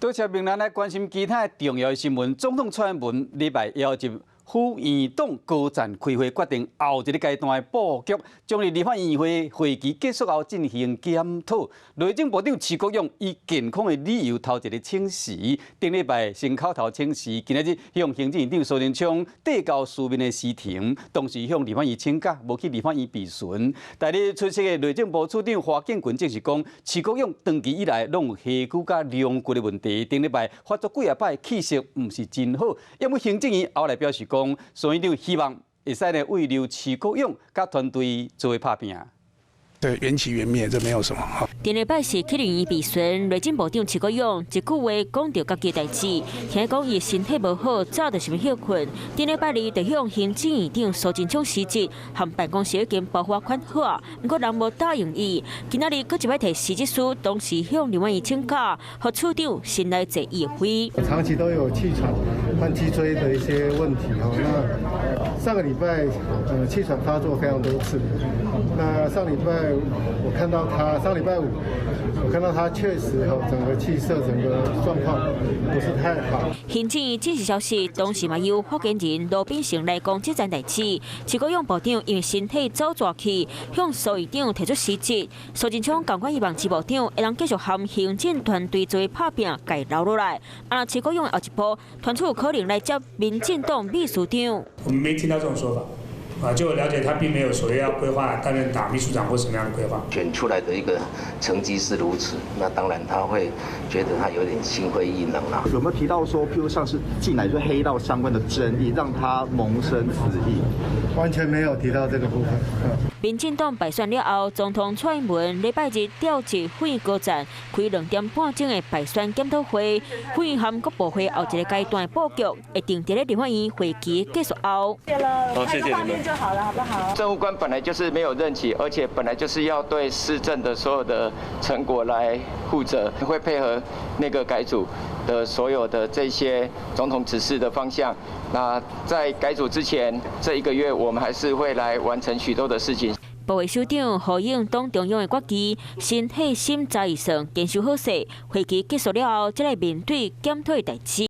多谢明咱来关心其他重要的新闻。总统蔡英文礼拜邀集府院党高层开会，决定后一个阶段的布局，将立法院会会期结束后进行检讨。内政部长徐国勇以健康的理由头一个请辞，顶礼拜先口头请辞，今日向行政院长苏贞昌递交书面的辞呈，同时向立法院请假，无去立法院备询。代理出席的内政部处长华建群证实讲，徐国勇长期以来拢有下骨甲量骨的问题，顶礼拜发作几啊摆气色唔是真好，因为行政院后来表示讲，苏院长希望会使呢为留徐国勇甲团队做为拍拼。对，缘起缘灭，这没有什么哈。顶礼拜是去年备询，内政部长徐国勇一句话讲到家己代志，听讲伊身体无好，早就是要休困。顶礼拜二就向行政院长苏贞昌辞职，和办公室已经包括款好，不过人无答应伊。今仔日佫一摆提辞职书，同时向立法院请假，和处长先来坐议会。长期都有气喘和脊椎的一些问题哈，那上个礼拜气喘发作非常多次，那上礼拜我看到他，上礼拜五我看到他确实整个气色、整个状况不是太好。行政院正式消息，当时嘛由发言人罗秉成来讲这件代志。徐国勇部长因为身体早逝去，向苏院长提出辞职。苏贞昌赶快希望徐部长会当继续和行政团队做拍拼，该留落来。徐国勇后一步，团处有可能来接民进党秘书长。我们没听到这种说法。就我了解，他并没有所谓要规划担任党秘书长或什么样的规划。选出来的一个成绩是如此，那当然他会觉得他有点心灰意冷了。有没有提到说，譬如像是进来就黑道相关的争议，让他萌生此意？完全没有提到这个部分。民进党败选了后，总统蔡英文礼拜日调集府院高层开2点半钟的败选检讨会，府院和各部会后一个阶段的布局会定在立法院会期结束后。谢了，看个画面就好了，好不好？政务官本来就是没有任期，而且本来就是要对施政的所有的成果来负责，会配合那个改组的所有的这些总统指示的方向。那在改组之前这1个月，我们还是会来完成许多的事情。部委首长呼应党中央的决议，身体心早以上坚守好势，会期结束了后，再来面对检讨的代志。